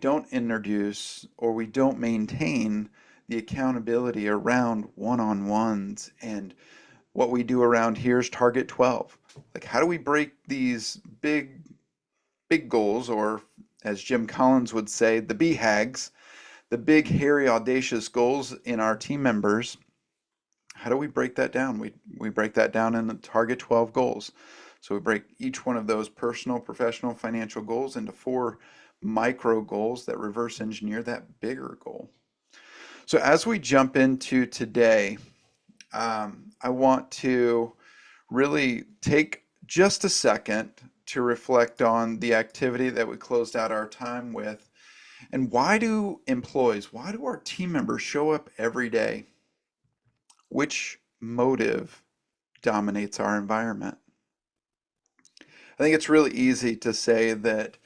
don't introduce or we don't maintain the accountability around one-on-ones and what we do around here is Target 12. Like, how do we break these big goals, or as Jim Collins would say, the BHAGs, the big, hairy, audacious goals in our team members? How do we break that down? We break that down in the Target 12 goals. So we break each one of those personal, professional, financial goals into four micro goals that reverse engineer that bigger goal. So as we jump into today, I want to really take just a second to reflect on the activity that we closed out our time with. And why do our team members show up every day? Which motive dominates our environment? I think it's really easy to say that,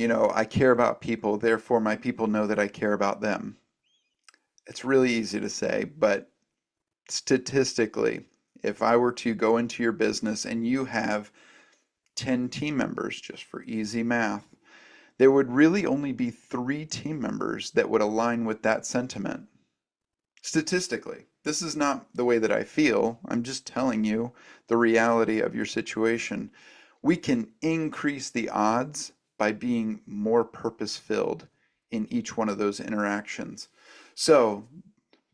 I care about people, therefore my people know that I care about them. It's really easy to say, but statistically, if I were to go into your business and you have 10 team members, just for easy math, there would really only be 3 team members that would align with that sentiment. Statistically, this is not the way that I feel. I'm just telling you the reality of your situation. We can increase the odds by being more purpose-filled in each one of those interactions. So,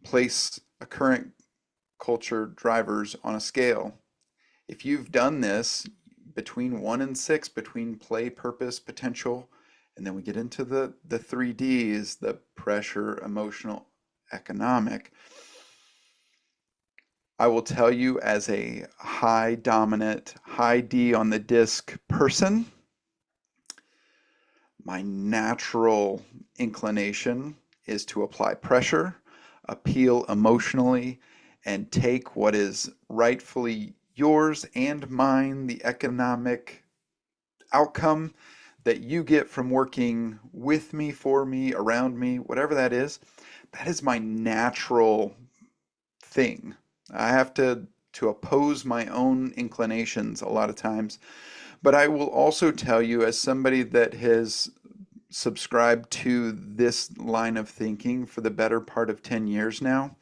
place a current culture drivers on a scale. If you've done this between 1 and 6, between play, purpose, potential, and then we get into the 3Ds, the pressure, emotional, economic. I will tell you, as a high dominant, high D on the disc person, my natural inclination is to apply pressure, appeal emotionally, and take what is rightfully yours and mine, the economic outcome that you get from working with me, for me, around me, whatever that is my natural thing. I have to oppose my own inclinations a lot of times. But I will also tell you, as somebody that has subscribed to this line of thinking for the better part of 10 years now,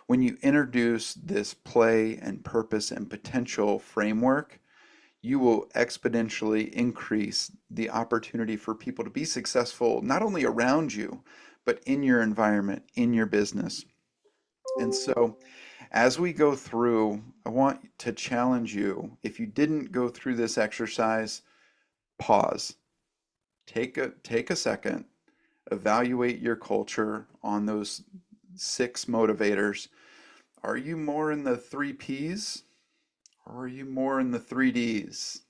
when you introduce this play and purpose and potential framework, you will exponentially increase the opportunity for people to be successful, not only around you, but in your environment, in your business. And so, as we go through, I want to challenge you. If you didn't go through this exercise, pause. Take a second, evaluate your culture on those 6 motivators. Are you more in the 3 Ps, or are you more in the 3Ds?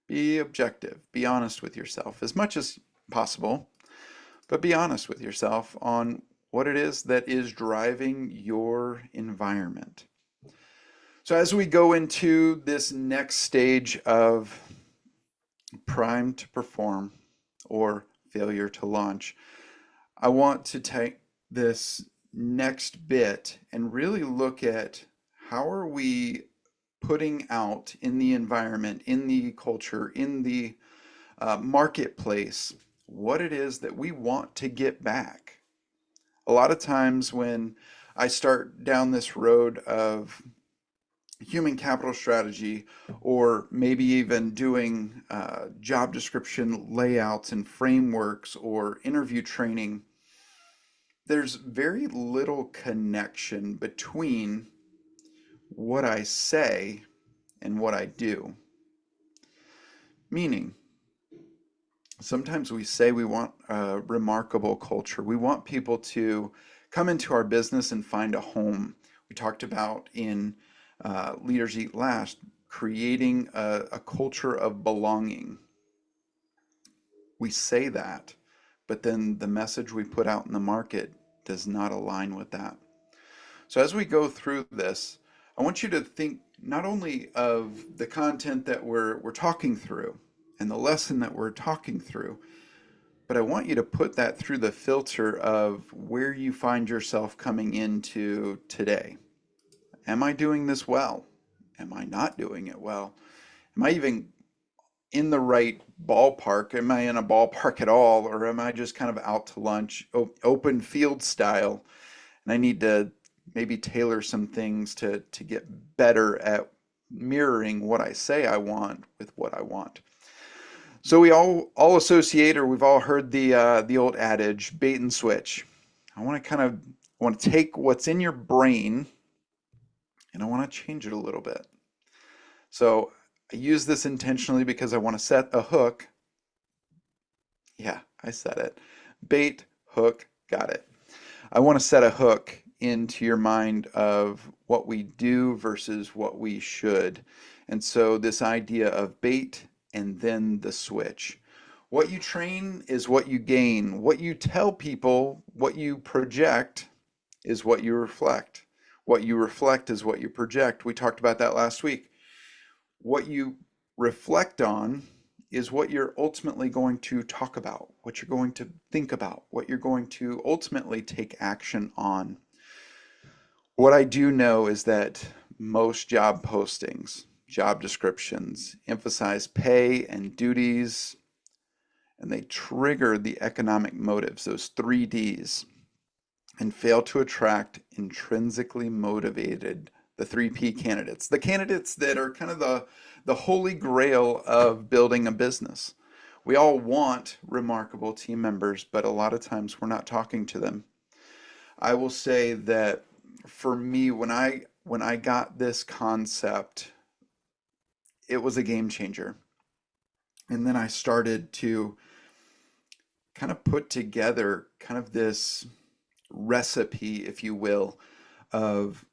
Be objective, be honest with yourself as much as possible, but be honest with yourself on what it is that is driving your environment. So as we go into this next stage of prime to perform or failure to launch, I want to take this next bit and really look at how are we putting out in the environment, in the culture, in the marketplace, what it is that we want to get back. A lot of times when I start down this road of human capital strategy, or maybe even doing job description layouts and frameworks or interview training, there's very little connection between what I say and what I do. Meaning, sometimes we say we want a remarkable culture. We want people to come into our business and find a home. We talked about in Leaders Eat Last, creating a culture of belonging. We say that, but then the message we put out in the market does not align with that. So as we go through this, I want you to think not only of the content that we're talking through and the lesson that we're talking through, but I want you to put that through the filter of where you find yourself coming into today. Am I doing this well? Am I not doing it well? Am I even in the right ballpark? Am I in a ballpark at all, or am I just kind of out to lunch, open field style? And I need to maybe tailor some things to get better at mirroring what I say I want with what I want. So we all associate, or we've all heard the old adage, bait and switch. I want to kind of want to take what's in your brain and I want to change it a little bit. So I use this intentionally because I want to set a hook. Yeah, I said it. Bait, hook, got it. I want to set a hook into your mind of what we do versus what we should. And so this idea of bait and then the switch. What you train is what you gain. What you tell people, what you project is what you reflect. What you reflect is what you project. We talked about that last week. What you reflect on is what you're ultimately going to talk about, what you're going to think about, what you're going to ultimately take action on. What I do know is that most job postings, job descriptions emphasize pay and duties, and they trigger the economic motives, those three Ds, and fail to attract intrinsically motivated, the 3P candidates, the candidates that are kind of the holy grail of building a business. We all want remarkable team members, but a lot of times we're not talking to them. I will say that for me, when I got this concept, it was a game changer. And then I started to kind of put together kind of this recipe, if you will, of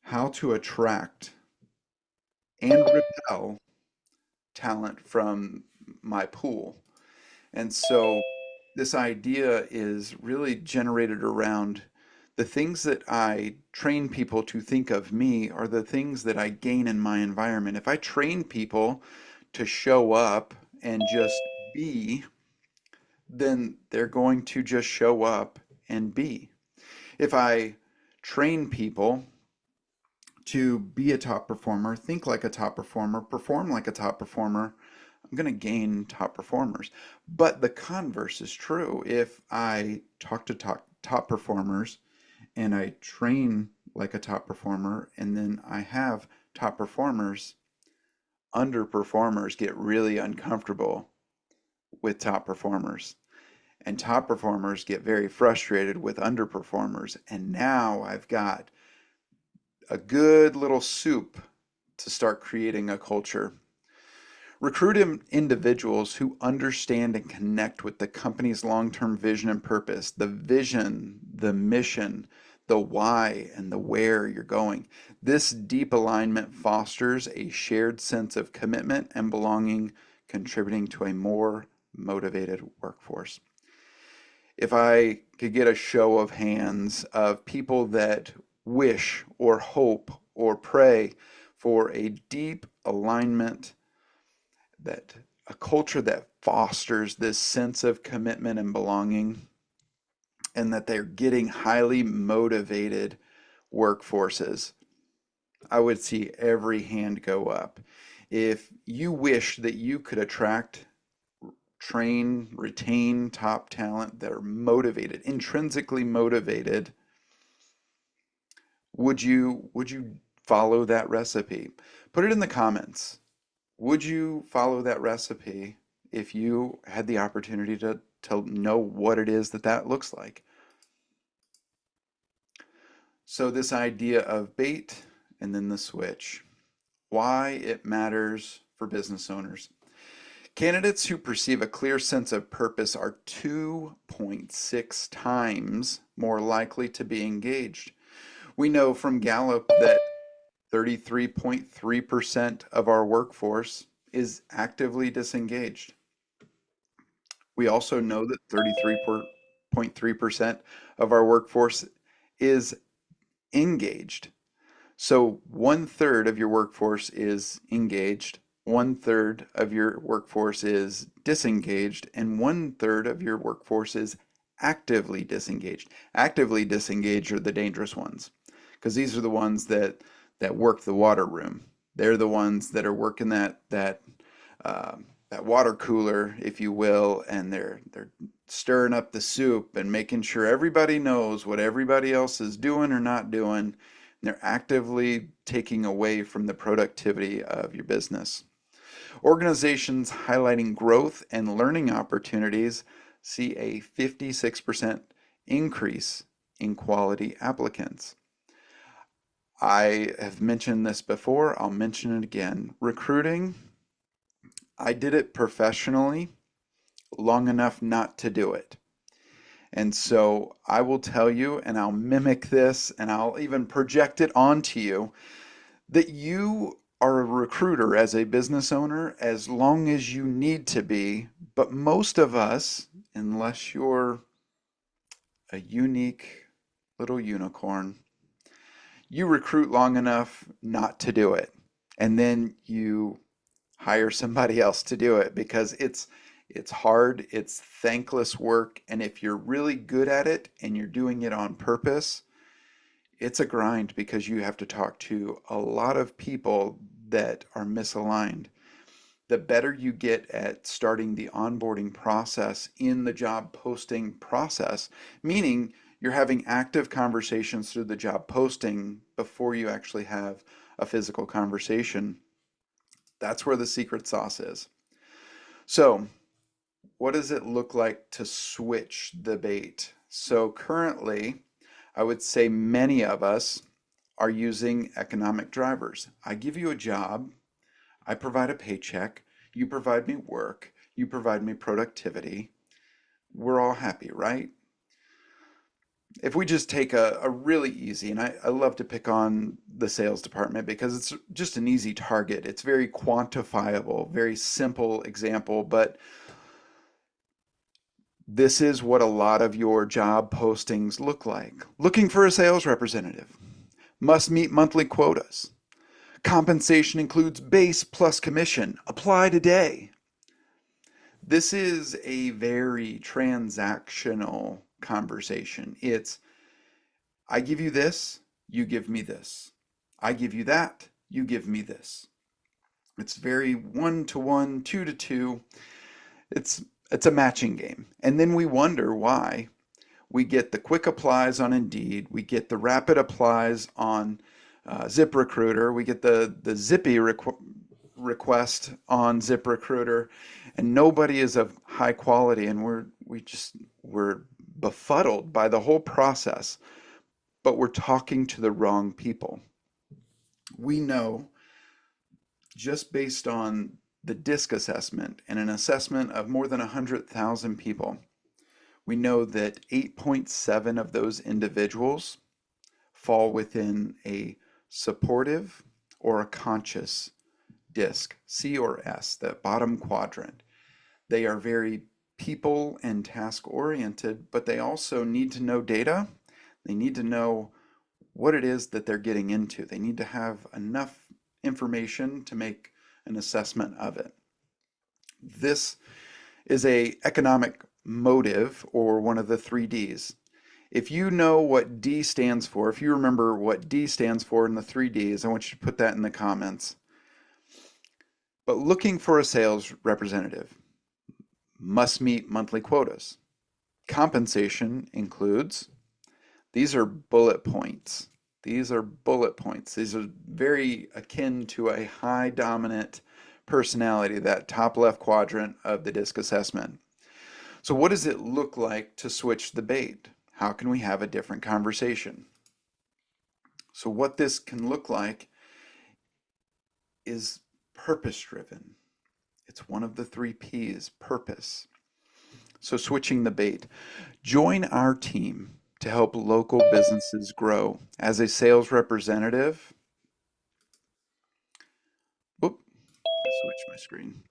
how to attract and repel talent from my pool. And so this idea is really generated around the things that I train people to think of me are the things that I gain in my environment. If I train people to show up and just be, then they're going to just show up and be. If I train people to be a top performer, think like a top performer, perform like a top performer, I'm going to gain top performers. But the converse is true. If I talk to top performers and I train like a top performer and then I have top performers, underperformers get really uncomfortable with top performers. And top performers get very frustrated with underperformers. And now I've got a good little soup to start creating a culture. Recruit individuals who understand and connect with the company's long-term vision and purpose, the vision, the mission, the why, and the where you're going. This deep alignment fosters a shared sense of commitment and belonging, contributing to a more motivated workforce. If I could get a show of hands of people that wish or hope or pray for a deep alignment, that a culture that fosters this sense of commitment and belonging, and that they're getting highly motivated workforces, I would see every hand go up. If you wish that you could attract, train, retain top talent that are motivated, intrinsically motivated, would you follow that recipe? Put it in the comments. Would you follow that recipe if you had the opportunity to know what it is that that looks like? So this idea of bait and then the switch, why it matters for business owners. Candidates who perceive a clear sense of purpose are 2.6 times more likely to be engaged. We know from Gallup that 33.3% of our workforce is actively disengaged. We also know that 33.3% of our workforce is engaged. So 1/3 of your workforce is engaged, 1/3 of your workforce is disengaged, and 1/3 of your workforce is actively disengaged. Actively disengaged are the dangerous ones because these are the ones that work the water room. They're the ones that are working that that water cooler, if you will, and they're stirring up the soup and making sure everybody knows what everybody else is doing or not doing. And they're actively taking away from the productivity of your business. Organizations highlighting growth and learning opportunities see a 56% increase in quality applicants. I have mentioned this before, I'll mention it again. Recruiting, I did it professionally long enough not to do it. And so I will tell you, and I'll mimic this, and I'll even project it onto you, that you are a recruiter as a business owner as long as you need to be. But most of us, unless you're a unique little unicorn, you recruit long enough not to do it. And then you hire somebody else to do it because it's hard, it's thankless work, and if you're really good at it and you're doing it on purpose, it's a grind because you have to talk to a lot of people that are misaligned. The better you get at starting the onboarding process in the job posting process, meaning you're having active conversations through the job posting before you actually have a physical conversation, that's where the secret sauce is. So, what does it look like to switch the bait? So, currently, I would say many of us are using economic drivers. I give you a job, I provide a paycheck, you provide me work, you provide me productivity. We're all happy, right? If we just take a really easy, and I love to pick on the sales department because it's just an easy target. It's very quantifiable, very simple example, but this is what a lot of your job postings look like. Looking for a sales representative. Must meet monthly quotas. Compensation includes base plus commission. Apply today. This is a very transactional conversation. It's, I give you this, you give me this. I give you that, you give me this. It's very one to one, two to two. It's it's a matching game. And then we wonder why we get the quick applies on Indeed, we get the rapid applies on ZipRecruiter, we get the zippy request on ZipRecruiter, and nobody is of high quality, and we're befuddled by the whole process, but we're talking to the wrong people. We know just based on the DISC assessment and an assessment of more than 100,000 people, we know that 8.7 of those individuals fall within a supportive or a conscious disc, C or S, the bottom quadrant. They are very people and task oriented, but they also need to know data. They need to know what it is that they're getting into. They need to have enough information to make an assessment of it. This is a economic motive, or one of the three Ds. If you know what D stands for, if you remember what D stands for in the three Ds, I want you to put that in the comments. But looking for a sales representative must meet monthly quotas. Compensation includes, these are bullet points. These are bullet points. These are very akin to a high dominant personality, that top left quadrant of the DISC assessment. So what does it look like to switch the bait? How can we have a different conversation? So what this can look like is purpose driven. It's one of the three P's, purpose. So switching the bait. Join our team to help local businesses grow. As a sales representative, whoop, switch my screen.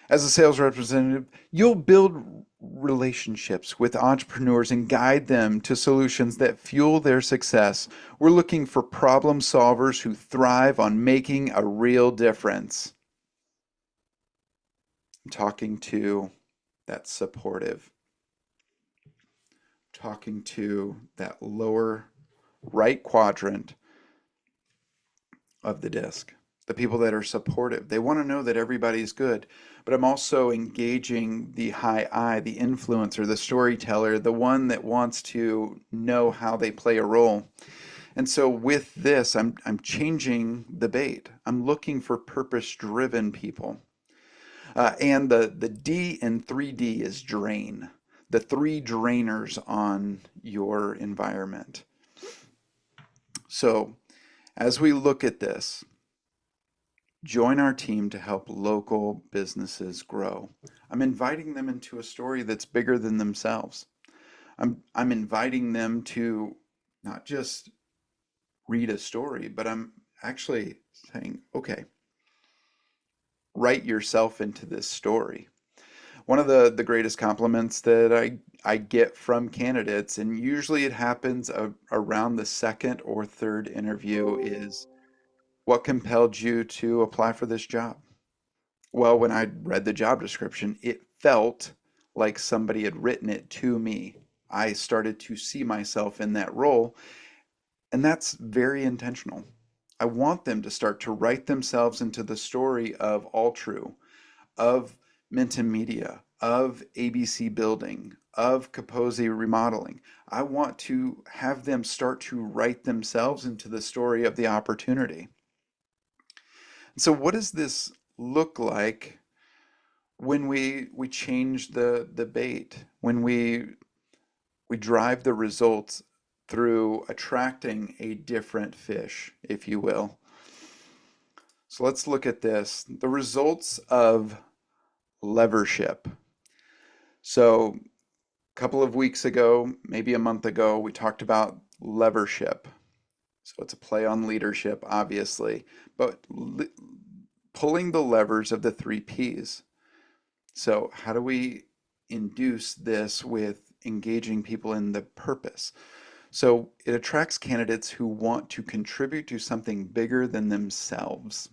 As a sales representative, you'll build relationships with entrepreneurs and guide them to solutions that fuel their success. We're looking for problem solvers who thrive on making a real difference. I'm talking to that supportive, talking to that lower right quadrant of the disc. the people that are supportive. They want to know that everybody's good. But I'm also engaging the high I, the influencer, the storyteller, the one that wants to know how they play a role. And so with this, I'm changing the bait. I'm looking for purpose-driven people. And the D in 3D is drain. The three drainers on your environment. So as we look at this, join our team to help local businesses grow. I'm inviting them into a story that's bigger than themselves. I'm inviting them to not just read a story, but I'm actually saying, okay, write yourself into this story. One of the greatest compliments that I get from candidates, and usually it happens around the second or third interview, is what compelled you to apply for this job? Well, when I read the job description, it felt like somebody had written it to me. I started to see myself in that role, and that's very intentional. I want them to start to write themselves into the story of All True, of Minton Media, of ABC Building, of Kaposi Remodeling. I want to have them start to write themselves into the story of the opportunity. So what does this look like when we change the bait, when we drive the results through attracting a different fish, if you will? So let's look at this. The results of levership. So a couple of weeks ago, maybe a month ago, we talked about levership. So it's a play on leadership, obviously, but pulling the levers of the three Ps. So how do we induce this with engaging people in the purpose? So it attracts candidates who want to contribute to something bigger than themselves.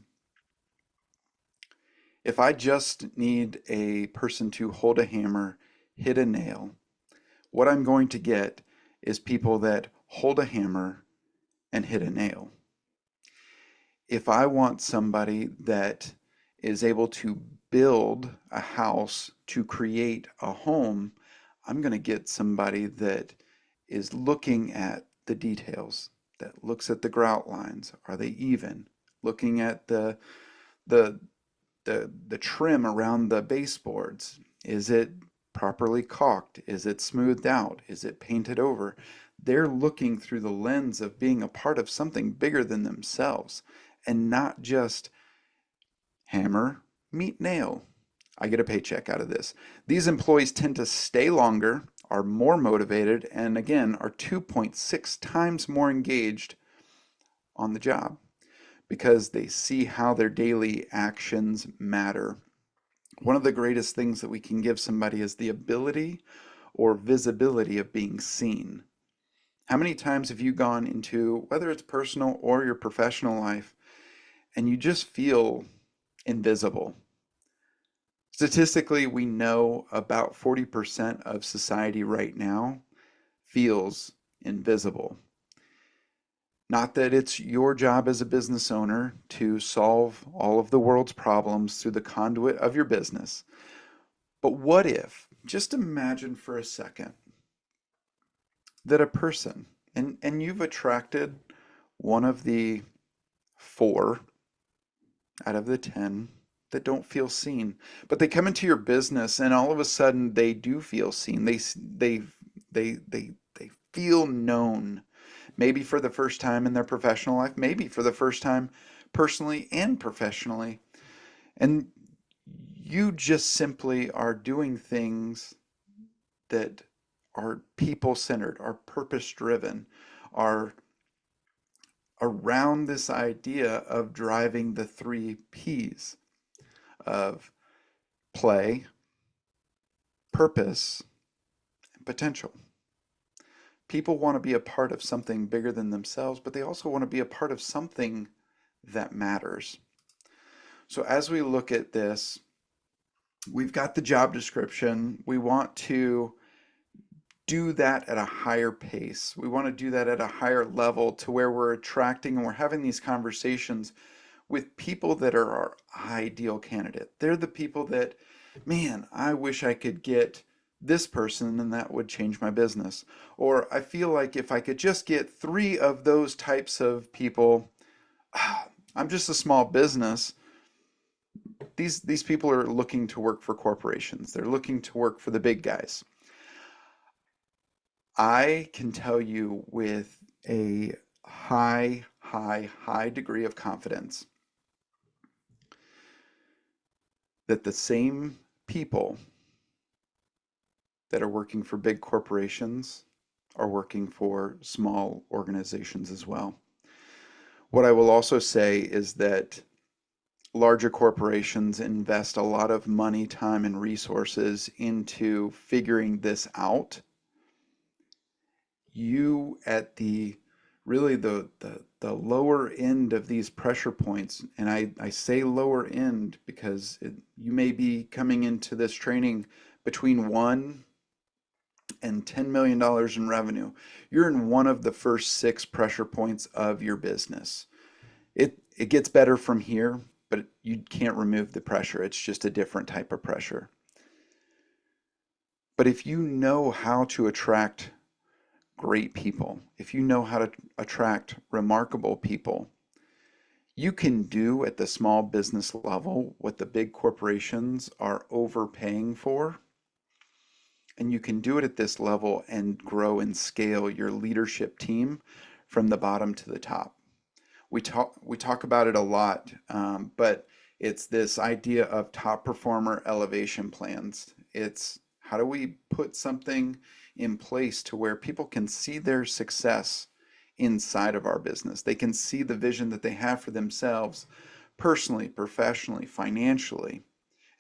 If I just need a person to hold a hammer, hit a nail, what I'm going to get is people that hold a hammer and hit a nail. If I want somebody that is able to build a house to create a home, I'm going to get somebody that is looking at the details, that looks at the grout lines. Are they even? Looking at the the trim around the baseboards. Is it properly caulked? Is it smoothed out? Is it painted over? They're looking through the lens of being a part of something bigger than themselves and not just hammer, meet nail. I get a paycheck out of this. These employees tend to stay longer, are more motivated, and again, are 2.6 times more engaged on the job because they see how their daily actions matter. One of the greatest things that we can give somebody is the ability or visibility of being seen. How many times have you gone into, whether it's personal or your professional life, and you just feel invisible? Statistically, we know about 40% of society right now feels invisible. Not that it's your job as a business owner to solve all of the world's problems through the conduit of your business. But what if, just imagine for a second, that a person, and you've attracted one of the four out of the 10 that don't feel seen, but they come into your business and all of a sudden they do feel seen. They feel known, maybe for the first time in their professional life, maybe for the first time personally and professionally. And you just simply are doing things that are people centered, are purpose driven, are around this idea of driving the three P's of play, purpose, and potential. People want to be a part of something bigger than themselves, but they also want to be a part of something that matters. So as we look at this, we've got the job description. We want to do that at a higher pace. We want to do that at a higher level to where we're attracting and we're having these conversations with people that are our ideal candidate. They're the people that, man, I wish I could get this person and that would change my business. Or I feel like if I could just get three of those types of people, I'm just a small business. These people are looking to work for corporations. They're looking to work for the big guys. I can tell you with a high degree of confidence that the same people that are working for big corporations are working for small organizations as well. What I will also say is that larger corporations invest a lot of money, time, and resources into figuring this out. You at the really the lower end of these pressure points, and I say lower end because you may be coming into this training between $1 and $10 million in revenue. You're in one of the first 6 pressure points of your business. It gets better from here, but you can't remove the pressure. It's just a different type of pressure. But if you know how to attract great people, if you know how to attract remarkable people, you can do at the small business level what the big corporations are overpaying for. And you can do it at this level and grow and scale your leadership team from the bottom to the top. We talk about it a lot, but it's this idea of top performer elevation plans. It's how do we put something in place to where people can see their success inside of our business. They can see the vision that they have for themselves personally, professionally, financially.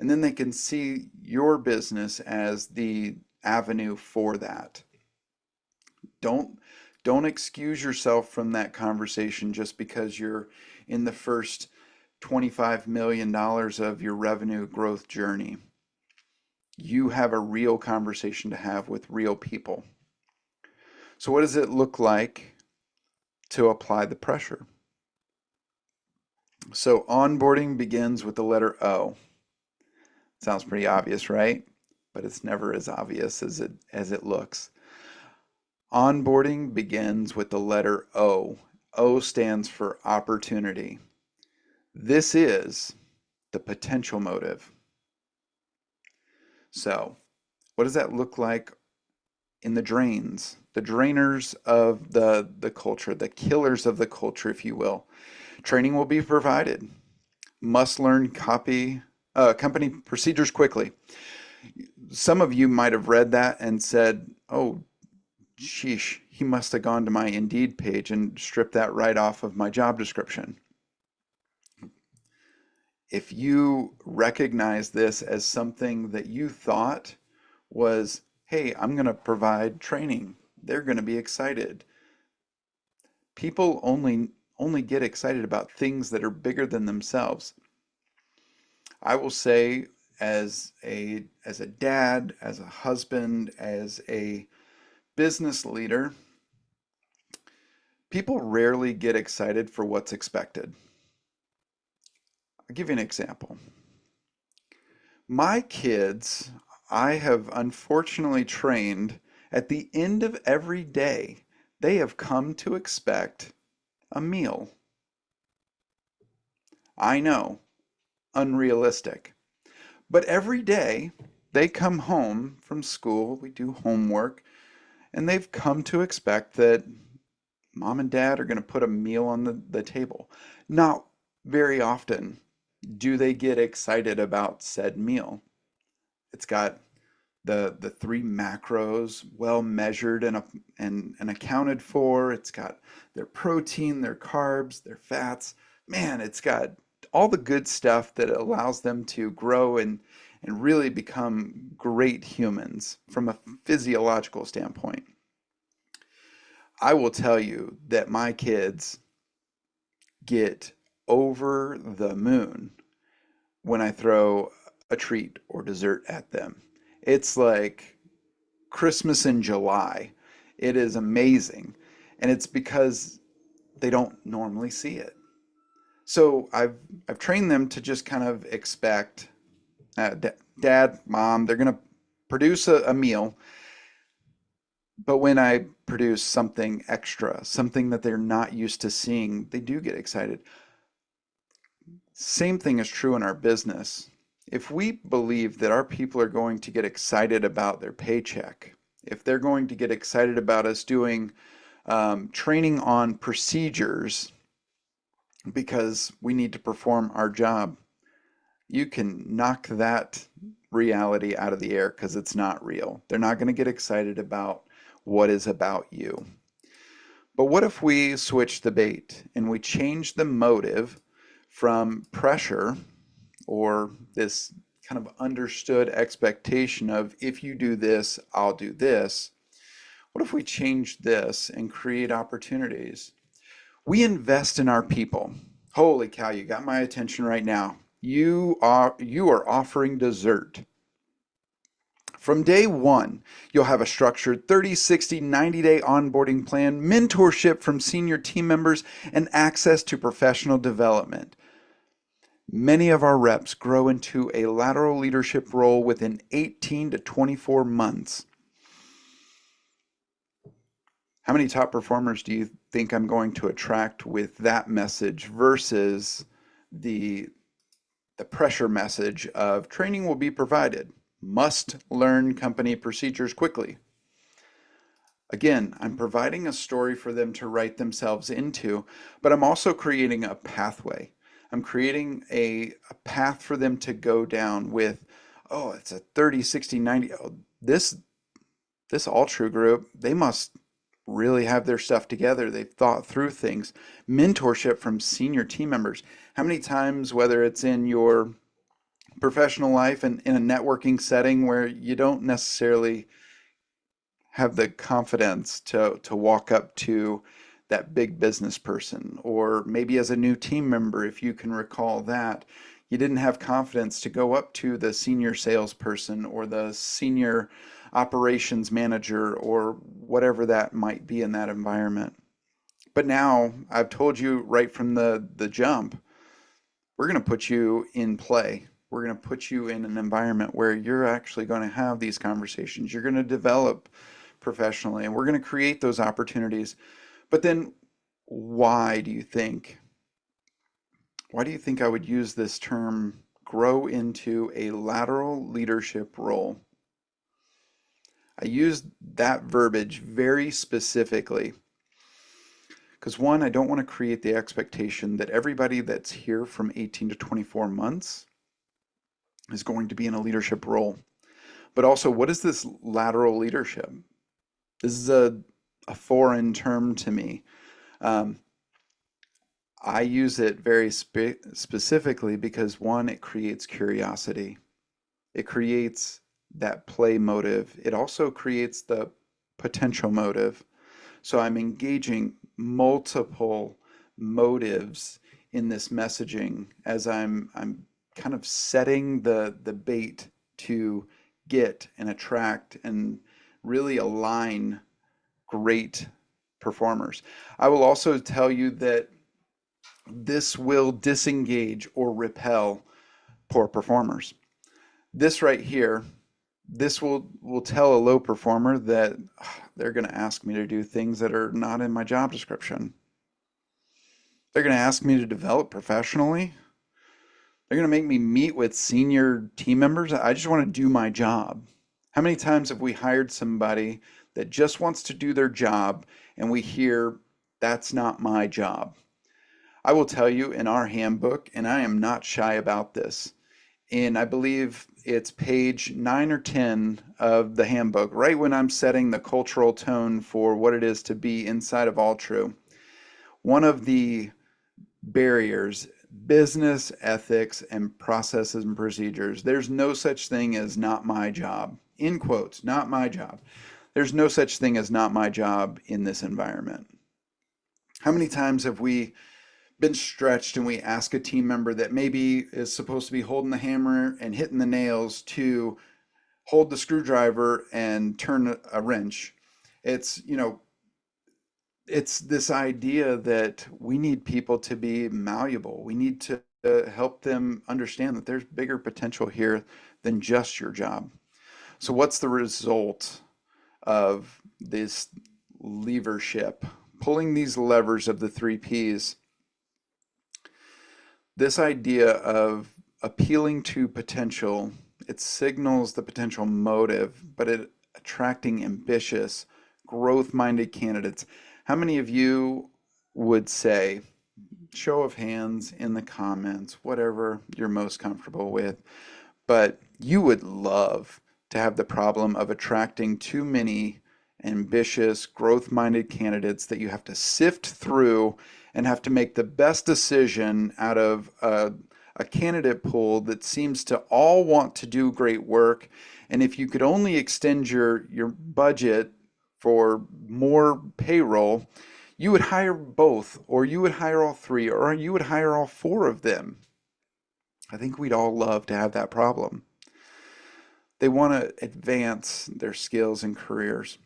And then they can see your business as the avenue for that. Don't don't excuse yourself from that conversation just because you're in the first $25 million of your revenue growth journey. You have a real conversation to have with real people. So what does it look like to apply the pressure? So onboarding begins with the letter O. Sounds pretty obvious, right? But it's never as obvious as it looks. Onboarding begins with the letter O. O stands for opportunity. This is the potential motive. So, what does that look like in the drains, the drainers of the culture, the killers of the culture, if you will? Training will be provided. Must learn company procedures quickly. Some of you might have read that and said, oh, sheesh, he must have gone to my Indeed page and stripped that right off of my job description. If you recognize this as something that you thought was, hey, I'm going to provide training, they're going to be excited. People only get excited about things that are bigger than themselves. I will say, as a dad, as a husband, as a business leader, people rarely get excited for what's expected. I'll give you an example. My kids, I have unfortunately trained at the end of every day, they have come to expect a meal. I know, unrealistic. But every day they come home from school, we do homework, and they've come to expect that mom and dad are going to put a meal on the table. Not very often do they get excited about said meal. It's got the 3 macros well measured and accounted for. It's got their protein, their carbs, their fats. Man, it's got all the good stuff that allows them to grow and really become great humans from a physiological standpoint. I will tell you that my kids get over the moon when I throw a treat or dessert at them. It's like Christmas in July. It is amazing. And it's because they don't normally see it. So I've trained them to just kind of expect dad, mom, they're going to produce a meal, but when I produce something extra, something that they're not used to seeing, they do get excited. Same thing is true in our business. If we believe that our people are going to get excited about their paycheck, if they're going to get excited about us doing training on procedures because we need to perform our job, you can knock that reality out of the air because it's not real. They're not going to get excited about what is about you. But what if we switch the bait and we change the motive from pressure or this kind of understood expectation of if you do this, I'll do this. What if we change this and create opportunities? We invest in our people. Holy cow, you got my attention right now. You are offering dessert. From day one, you'll have a structured 30, 60, 90-day onboarding plan, mentorship from senior team members, and access to professional development. Many of our reps grow into a lateral leadership role within 18 to 24 months. How many top performers do you think I'm going to attract with that message versus the pressure message of training will be provided, must learn company procedures quickly? Again, I'm providing a story for them to write themselves into, but I'm also creating a pathway. I'm creating a path for them to go down with, oh, it's a 30, 60, 90. Oh, this all true group, they must really have their stuff together. They've thought through things. Mentorship from senior team members. How many times, whether it's in your professional life and in a networking setting where you don't necessarily have the confidence to walk up to that big business person, or maybe as a new team member, if you can recall that, you didn't have confidence to go up to the senior salesperson or the senior operations manager or whatever that might be in that environment. But now I've told you right from the jump, we're going to put you in play. We're going to put you in an environment where you're actually going to have these conversations. You're going to develop professionally, and we're going to create those opportunities. But then why do you think? Why do you think I would use this term, grow into a lateral leadership role? I use that verbiage very specifically because one, I don't want to create the expectation that everybody that's here from 18 to 24 months is going to be in a leadership role. But also, what is this lateral leadership? This is a foreign term to me. Um, I use it very specifically because one, it creates curiosity. It creates that play motive. It also creates the potential motive. So I'm engaging multiple motives in this messaging as I'm kind of setting the bait to get and attract and really align great performers. I will also tell you that this will disengage or repel poor performers. This right here, this will tell a low performer that they're going to ask me to do things that are not in my job description. They're going to ask me to develop professionally. They're going to make me meet with senior team members. I just want to do my job. How many times have we hired somebody that just wants to do their job and we hear, that's not my job? I will tell you in our handbook, and I am not shy about this, and I believe it's page 9 or 10 of the handbook, right when I'm setting the cultural tone for what it is to be inside of All True. One of the barriers, business ethics and processes and procedures. There's no such thing as not my job. In quotes, not my job. There's no such thing as not my job in this environment. How many times have we been stretched and we ask a team member that maybe is supposed to be holding the hammer and hitting the nails to hold the screwdriver and turn a wrench? It's, it's this idea that we need people to be malleable. We need to help them understand that there's bigger potential here than just your job. So, what's the result of this leadership? Pulling these levers of the three P's, this idea of appealing to potential, it signals the potential motive, but it attracting ambitious, growth-minded candidates. How many of you would say, show of hands in the comments, whatever you're most comfortable with, but you would love to have the problem of attracting too many ambitious, growth minded candidates that you have to sift through and have to make the best decision out of a candidate pool that seems to all want to do great work. And if you could only extend your budget for more payroll, you would hire both, or you would hire all three, or you would hire all four of them. I think we'd all love to have that problem. They want to advance their skills and careers.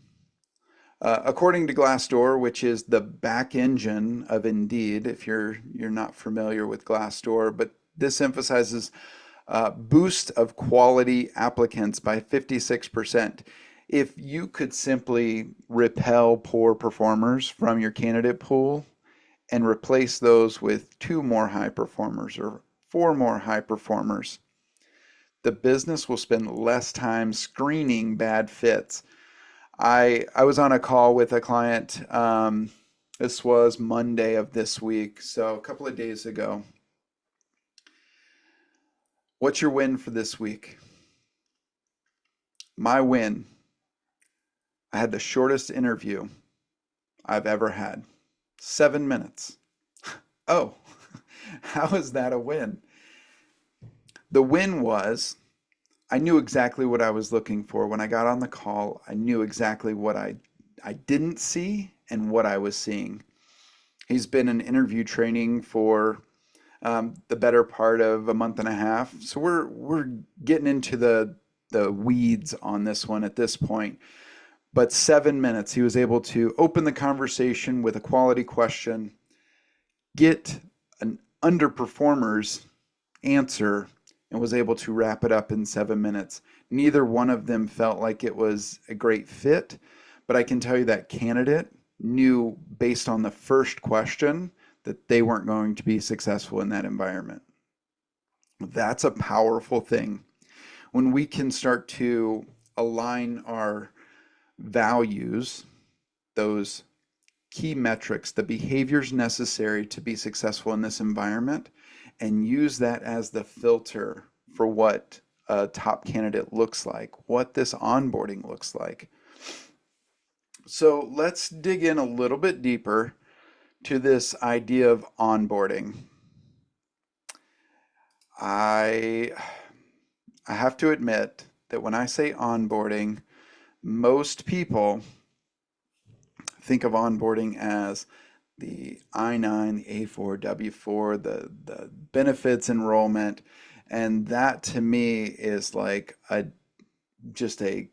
According to Glassdoor, which is the back engine of Indeed, if you're not familiar with Glassdoor, but this emphasizes boost of quality applicants by 56%. If you could simply repel poor performers from your candidate pool and replace those with two more high performers or four more high performers, the business will spend less time screening bad fits. I was on a call with a client. This was Monday of this week, so a couple of days ago. What's your win for this week? My win. I had the shortest interview I've ever had. 7 minutes. Oh, how is that a win? The win was I knew exactly what I was looking for. When I got on the call, I knew exactly what I didn't see and what I was seeing. He's been in interview training for the better part of a month and a half. So we're getting into the weeds on this one at this point. But 7 minutes, he was able to open the conversation with a quality question, get an underperformer's answer, and was able to wrap it up in 7 minutes. Neither one of them felt like it was a great fit, but I can tell you that candidate knew based on the first question that they weren't going to be successful in that environment. That's a powerful thing. When we can start to align our values, those key metrics, the behaviors necessary to be successful in this environment, and use that as the filter for what a top candidate looks like, what this onboarding looks like. So let's dig in a little bit deeper to this idea of onboarding. I have to admit that when I say onboarding, most people think of onboarding as the I-9, the A4, W4, the benefits enrollment, and that to me is like just a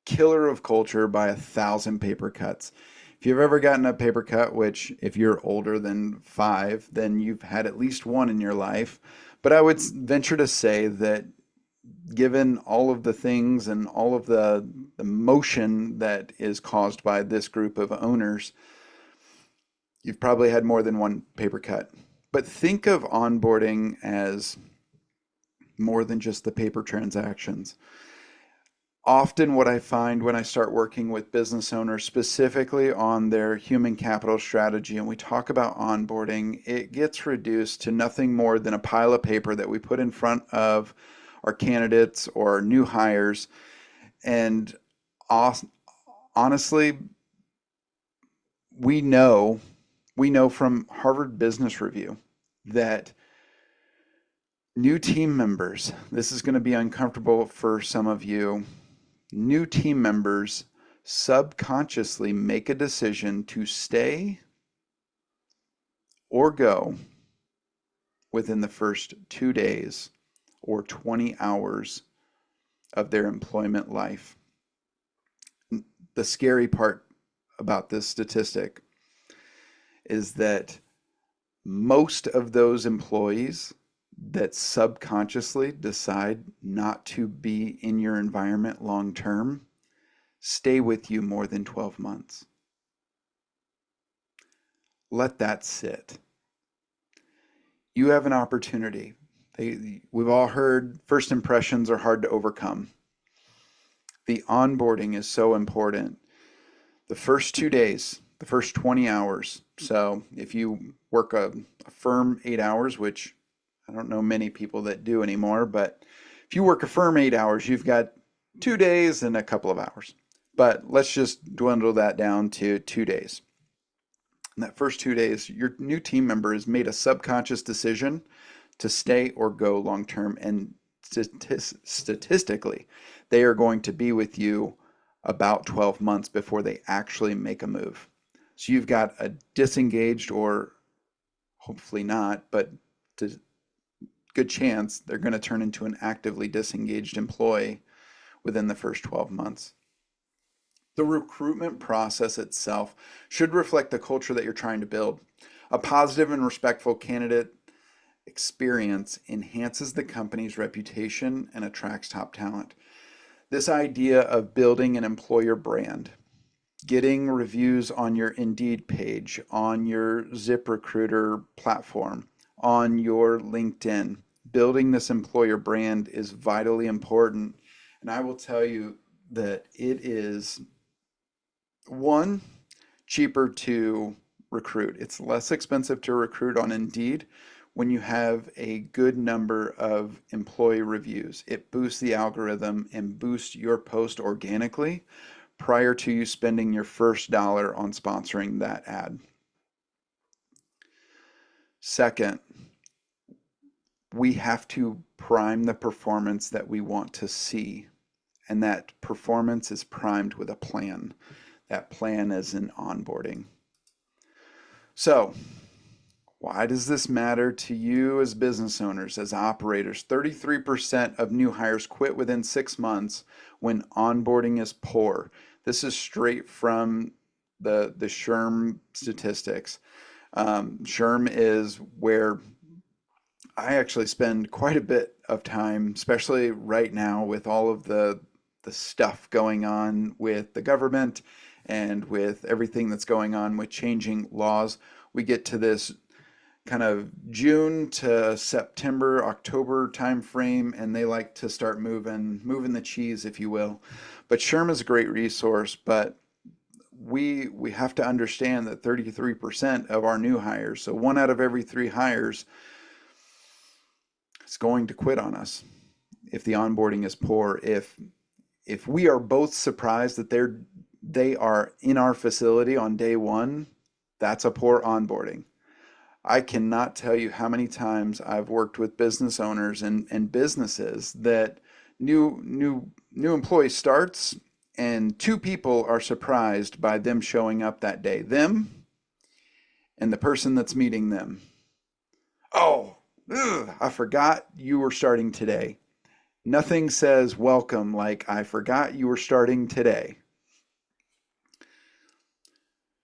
killer of culture by 1,000 paper cuts. If you've ever gotten a paper cut, which if you're older than 5, then you've had at least one in your life. But I would venture to say that given all of the things and all of the motion that is caused by this group of owners, you've probably had more than one paper cut. But think of onboarding as more than just the paper transactions. Often what I find when I start working with business owners specifically on their human capital strategy and we talk about onboarding, it gets reduced to nothing more than a pile of paper that we put in front of our candidates or new hires. And honestly, we know from Harvard Business Review that new team members, this is going to be uncomfortable for some of you, new team members subconsciously make a decision to stay or go within the first 2 days or 20 hours of their employment life. The scary part about this statistic is that most of those employees that subconsciously decide not to be in your environment long term stay with you more than 12 months. Let that sit. You have an opportunity. We've all heard first impressions are hard to overcome. The onboarding is so important. The first 2 days, the first 20 hours. So if you work a firm 8 hours, which I don't know many people that do anymore, but if you work a firm 8 hours, you've got 2 days and a couple of hours. But let's just dwindle that down to 2 days. In that first 2 days, your new team member has made a subconscious decision to stay or go long term, and statistically, they are going to be with you about 12 months before they actually make a move. So you've got a disengaged, or hopefully not, but good chance they're going to turn into an actively disengaged employee within the first 12 months. The recruitment process itself should reflect the culture that you're trying to build. A positive and respectful candidate experience enhances the company's reputation and attracts top talent. This idea of building an employer brand, getting reviews on your Indeed page, on your ZipRecruiter platform, on your LinkedIn, building this employer brand is vitally important. And I will tell you that it is, one, cheaper to recruit. It's less expensive to recruit on Indeed when you have a good number of employee reviews. It boosts the algorithm and boosts your post organically prior to you spending your first dollar on sponsoring that ad. Second, we have to prime the performance that we want to see, and that performance is primed with a plan. That plan is an onboarding. So, why does this matter to you as business owners, as operators? 33% of new hires quit within 6 months when onboarding is poor. This is straight from the SHRM statistics. SHRM is where I actually spend quite a bit of time, especially right now with all of the stuff going on with the government and with everything that's going on with changing laws. We get to this kind of June to September, October time frame, and they like to start moving the cheese, if you will. But SHRM is a great resource, but we have to understand that 33% of our new hires, so 1 out of every 3 hires, is going to quit on us if the onboarding is poor. If we are both surprised that they are in our facility on day 1, that's a poor onboarding. I cannot tell you how many times I've worked with business owners and businesses that new employee starts and 2 people are surprised by them showing up that day. Them and the person that's meeting them. Oh, I forgot you were starting today. Nothing says welcome like I forgot you were starting today.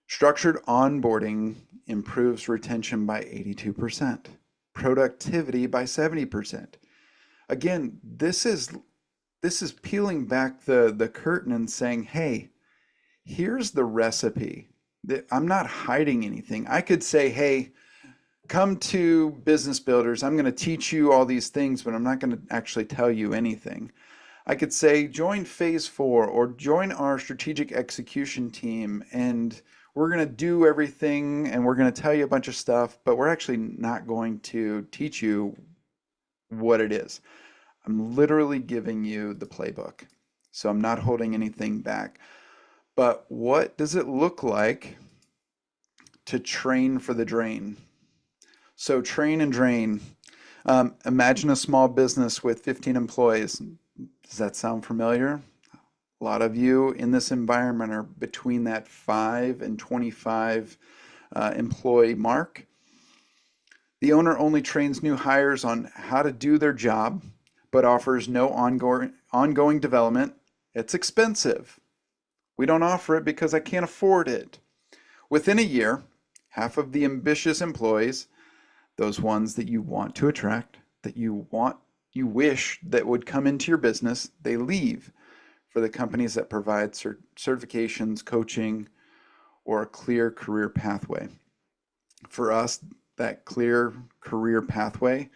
Structured onboarding improves retention by 82%, productivity by 70%. Again, this is peeling back the curtain and saying, hey, here's the recipe. I'm not hiding anything. I could say, hey, come to Business Builders. I'm going to teach you all these things, but I'm not going to actually tell you anything. I could say, join phase 4 or join our strategic execution team, and we're going to do everything and we're going to tell you a bunch of stuff, but we're actually not going to teach you what it is. I'm literally giving you the playbook, so I'm not holding anything back. But what does it look like to train for the drain? So train and drain. Imagine a small business with 15 employees. Does that sound familiar? A lot of you in this environment are between that 5 and 25 employee mark. The owner only trains new hires on how to do their job, but offers no ongoing development. It's expensive. We don't offer it because I can't afford it. Within a year, Half of the ambitious employees, those ones that you want to attract, that you wish that would come into your business, they leave for the companies that provide certifications, coaching, or a clear career pathway. For us, that clear career pathway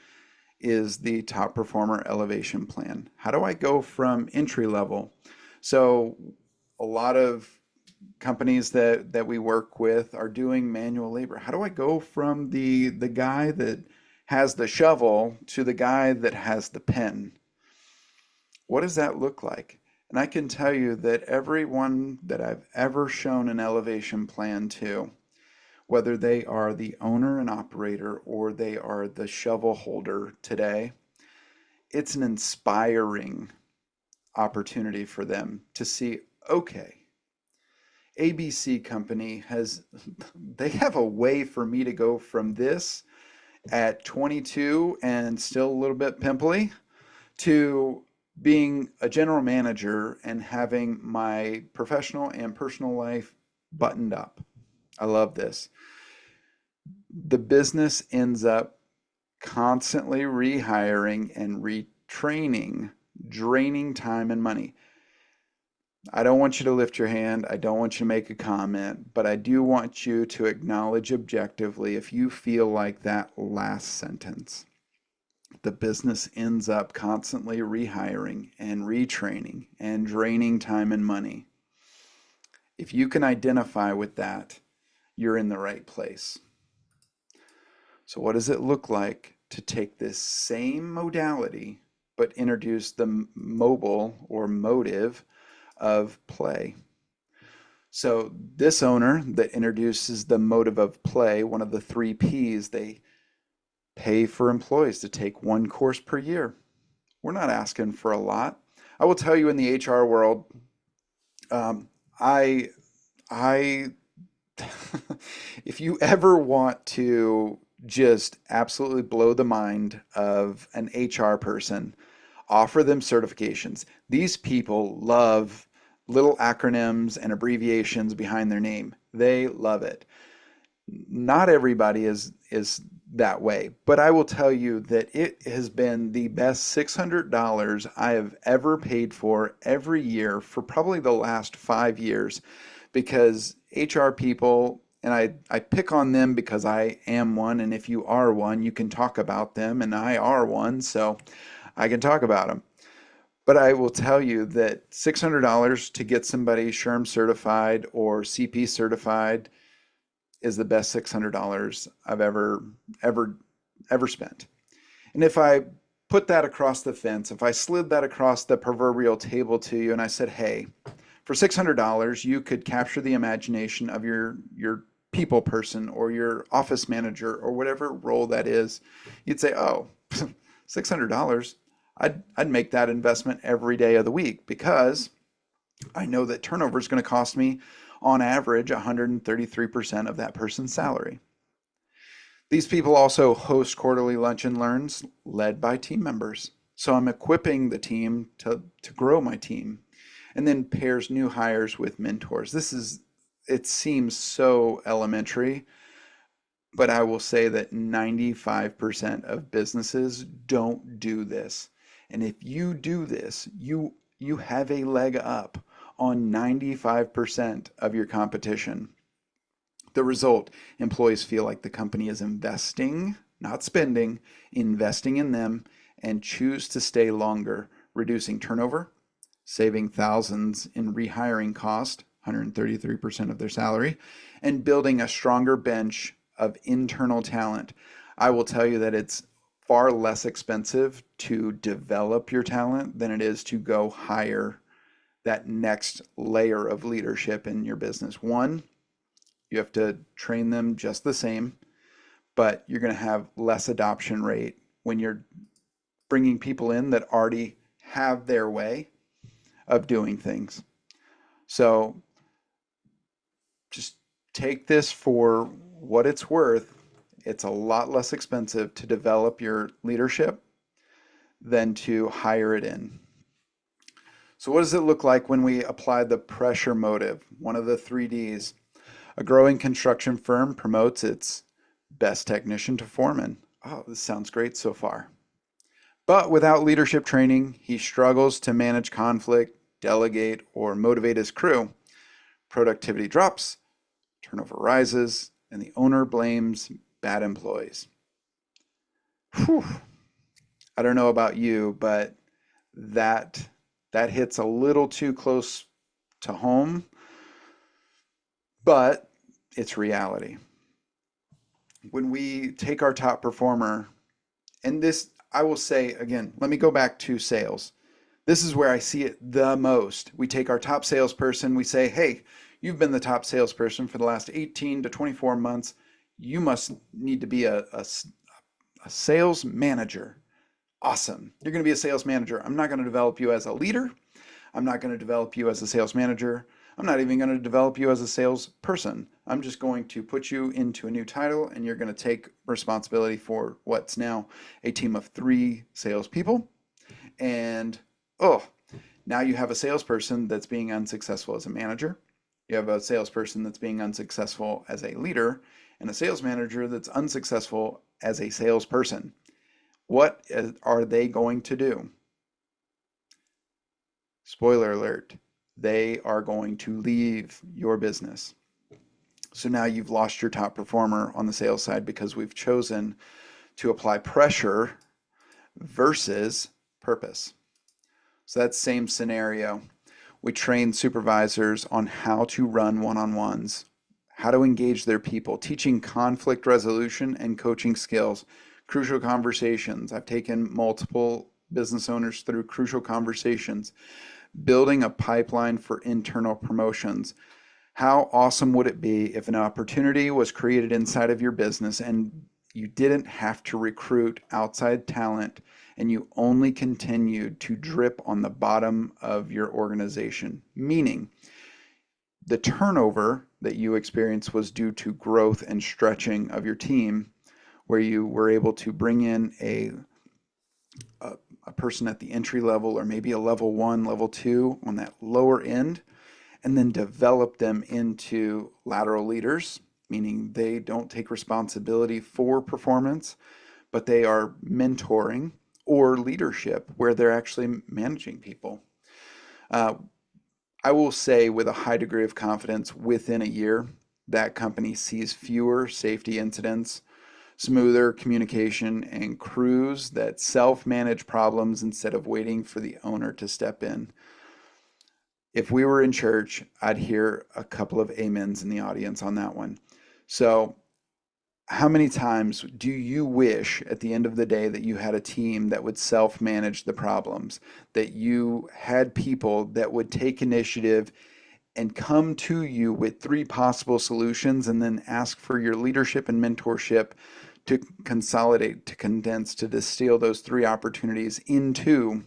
is the top performer elevation plan. How do I go from entry level? So a lot of companies that we work with are doing manual labor. How do I go from the guy that has the shovel to the guy that has the pen? What does that look like? And I can tell you that everyone that I've ever shown an elevation plan to, whether they are the owner and operator or they are the shovel holder today, it's an inspiring opportunity for them to see, okay, ABC company they have a way for me to go from this at 22 and still a little bit pimply to being a general manager and having my professional and personal life buttoned up. I love this. The business ends up constantly rehiring and retraining, draining time and money. I don't want you to lift your hand. I don't want you to make a comment, but I do want you to acknowledge objectively if you feel like that last sentence. The business ends up constantly rehiring and retraining and draining time and money. If you can identify with that, you're in the right place. So what does it look like to take this same modality but introduce the mobile or motive of play? So this owner that introduces the motive of play, one of the 3 P's, they pay for employees to take 1 course per year. We're not asking for a lot. I will tell you, in the HR world, I if you ever want to just absolutely blow the mind of an HR person, offer them certifications. These people love little acronyms and abbreviations behind their name. They love it. Not everybody is that way, but I will tell you that it has been the best $600 I have ever paid for every year for probably the last 5 years, because HR people, and I pick on them because I am one, and if you are one, you can talk about them, and I are one, so I can talk about them. But I will tell you that $600 to get somebody SHRM certified or CP certified is the best $600 I've ever spent. And if I put that across the fence, if I slid that across the proverbial table to you and I said, hey, for $600, you could capture the imagination of your people person or your office manager or whatever role that is, you'd say, oh, $600, I'd make that investment every day of the week, because I know that turnover is going to cost me on average 133% of that person's salary. These people also host quarterly lunch and learns led by team members. So I'm equipping the team to grow my team, and then pairs new hires with mentors. It seems so elementary, but I will say that 95% of businesses don't do this. And if you do this, you have a leg up on 95% of your competition. The result, employees feel like the company is investing, not spending, investing in them, and choose to stay longer, reducing turnover, saving thousands in rehiring cost, 133% of their salary, and building a stronger bench of internal talent. I will tell you that it's far less expensive to develop your talent than it is to go hire that next layer of leadership in your business. One, you have to train them just the same, but you're going to have less adoption rate when you're bringing people in that already have their way of doing things. So just take this for what it's worth. It's a lot less expensive to develop your leadership than to hire it in. So what does it look like when we apply the pressure motive, one of the 3 Ds? A growing construction firm promotes its best technician to foreman. Oh, this sounds great so far. But without leadership training, he struggles to manage conflict, delegate, or motivate his crew. Productivity drops, turnover rises, and the owner blames bad employees. Whew. I don't know about you, but that that hits a little too close to home, but it's reality. When we take our top performer, and this, I will say again, let me go back to sales. This is where I see it the most. We take our top salesperson, we say, hey, you've been the top salesperson for the last 18 to 24 months. You must need to be a sales manager. Awesome. You're going to be a sales manager. I'm not going to develop you as a leader. I'm not going to develop you as a sales manager. I'm not even going to develop you as a salesperson. I'm just going to put you into a new title and you're going to take responsibility for what's now a team of 3 salespeople. And oh, now you have a salesperson that's being unsuccessful as a manager. You have a salesperson that's being unsuccessful as a leader and a sales manager that's unsuccessful as a salesperson. What are they going to do? Spoiler alert, they are going to leave your business. So now you've lost your top performer on the sales side because we've chosen to apply pressure versus purpose. So that same scenario. We train supervisors on how to run one-on-ones, how to engage their people, teaching conflict resolution and coaching skills, crucial conversations. I've taken multiple business owners through crucial conversations, building a pipeline for internal promotions. How awesome would it be if an opportunity was created inside of your business and you didn't have to recruit outside talent and you only continued to drip on the bottom of your organization? Meaning, the turnover that you experienced was due to growth and stretching of your team, where you were able to bring in a person at the entry level or maybe a level 1, level 2 on that lower end, and then develop them into lateral leaders, meaning they don't take responsibility for performance, but they are mentoring, or leadership where they're actually managing people. I will say with a high degree of confidence, within a year, that company sees fewer safety incidents, smoother communication, and crews that self-manage problems instead of waiting for the owner to step in. If we were in church, I'd hear a couple of amens in the audience on that one. So how many times do you wish at the end of the day that you had a team that would self-manage the problems, that you had people that would take initiative and come to you with 3 possible solutions and then ask for your leadership and mentorship to consolidate, to condense, to distill those 3 opportunities into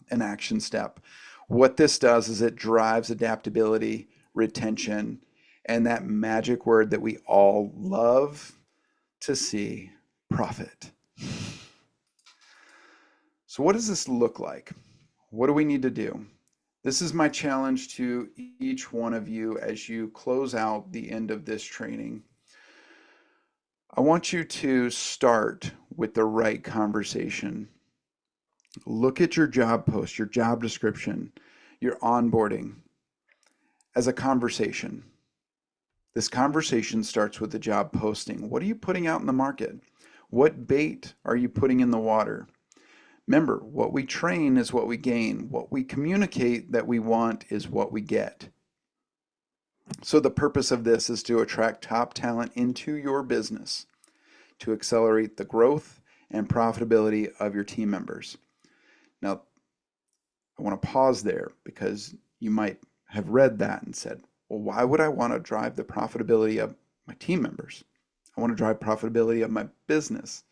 an action step? What this does is it drives adaptability, retention, and that magic word that we all love to see, profit. So what does this look like? What do we need to do? This is my challenge to each one of you as you close out the end of this training. I want you to start with the right conversation. Look at your job post, your job description, your onboarding as a conversation. This conversation starts with the job posting. What are you putting out in the market? What bait are you putting in the water? Remember, what we train is what we gain. What we communicate that we want is what we get. So the purpose of this is to attract top talent into your business, to accelerate the growth and profitability of your team members. Now, I want to pause there because you might have read that and said, well, why would I want to drive the profitability of my team members? I want to drive profitability of my business.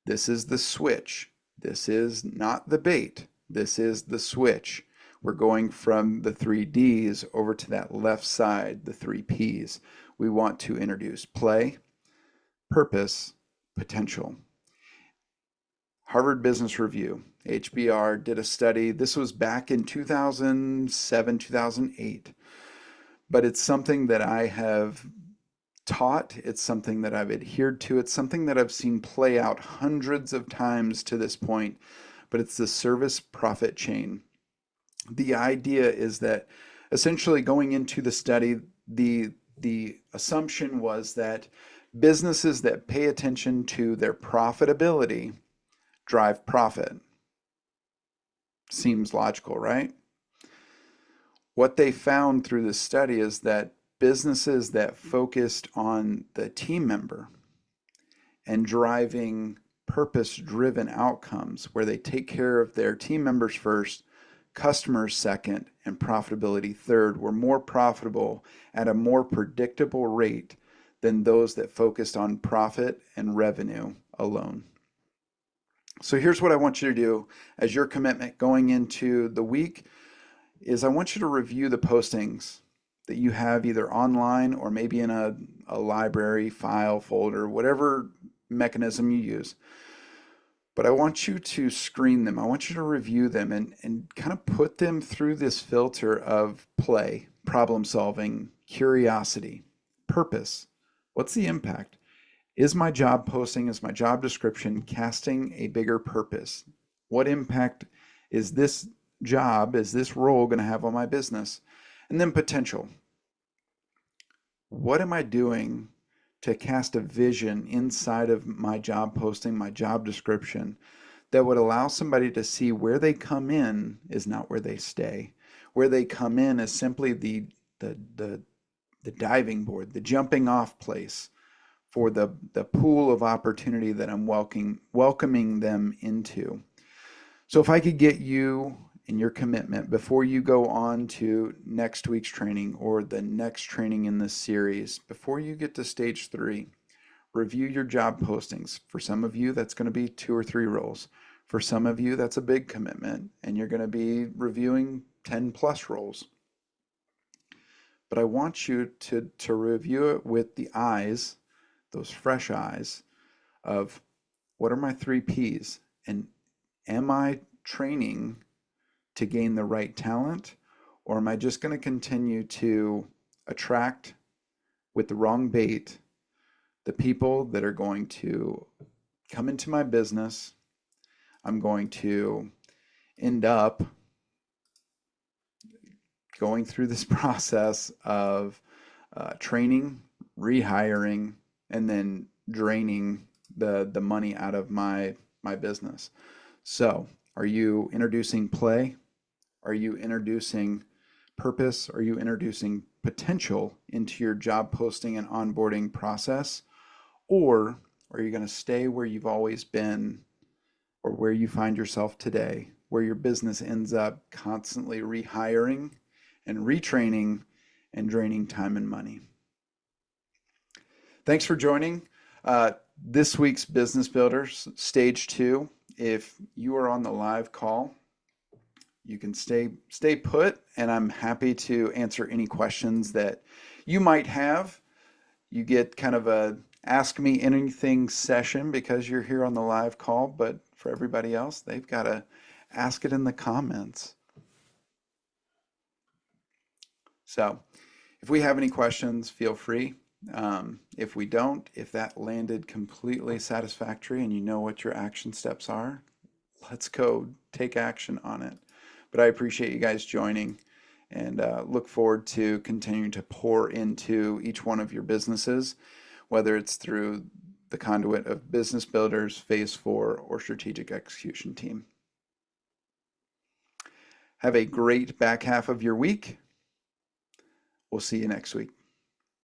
This is the switch. This is not the bait. This is the switch. We're going from the 3 Ds over to that left side, the 3 Ps. We want to introduce play, purpose, potential. Harvard Business Review, HBR, did a study. This was back in 2007, 2008. but it's something that I have taught. It's something that I've adhered to. It's something that I've seen play out hundreds of times to this point, but it's the service profit chain. The idea is that essentially going into the study, the assumption was that businesses that pay attention to their profitability drive profit. Seems logical, right? What they found through this study is that businesses that focused on the team member and driving purpose-driven outcomes where they take care of their team members first, customers second, and profitability third were more profitable at a more predictable rate than those that focused on profit and revenue alone. So here's what I want you to do as your commitment going into the week is I want you to review the postings that you have either online or maybe in a library, file, folder, whatever mechanism you use. But I want you to screen them. I want you to review them and kind of put them through this filter of play, problem solving, curiosity, purpose. What's the impact? Is my job posting, is my job description casting a bigger purpose? What impact is this job, is this role going to have on my business? And then potential. What am I doing to cast a vision inside of my job posting, my job description, that would allow somebody to see where they come in is not where they stay. Where they come in is simply the diving board, the jumping off place for the pool of opportunity that I'm welcoming them into. So if I could get you and your commitment before you go on to next week's training or the next training in this series, before you get to stage 3, review your job postings. For some of you, that's going to be 2 or 3 roles. For some of you, that's a big commitment, and you're going to be reviewing 10 plus roles. But I want you to review it with the eyes, those fresh eyes, of what are my 3 Ps? And am I training to gain the right talent, or am I just going to continue to attract with the wrong bait the people that are going to come into my business? I'm going to end up going through this process of training, rehiring, and then draining the money out of my business. So, are you introducing play? Are you introducing purpose? Are you introducing potential into your job posting and onboarding process? Or are you going to stay where you've always been or where you find yourself today, where your business ends up constantly rehiring and retraining and draining time and money? Thanks for joining this week's Business Builders, Stage 2. If you are on the live call, you can stay put, and I'm happy to answer any questions that you might have. You get kind of a ask me anything session because you're here on the live call, but for everybody else, they've got to ask it in the comments. So if we have any questions, feel free. If we don't, if that landed completely satisfactory and you know what your action steps are, let's go take action on it. But I appreciate you guys joining and look forward to continuing to pour into each one of your businesses, whether it's through the conduit of Business Builders, Phase 4, or Strategic Execution Team. Have a great back half of your week. We'll see you next week.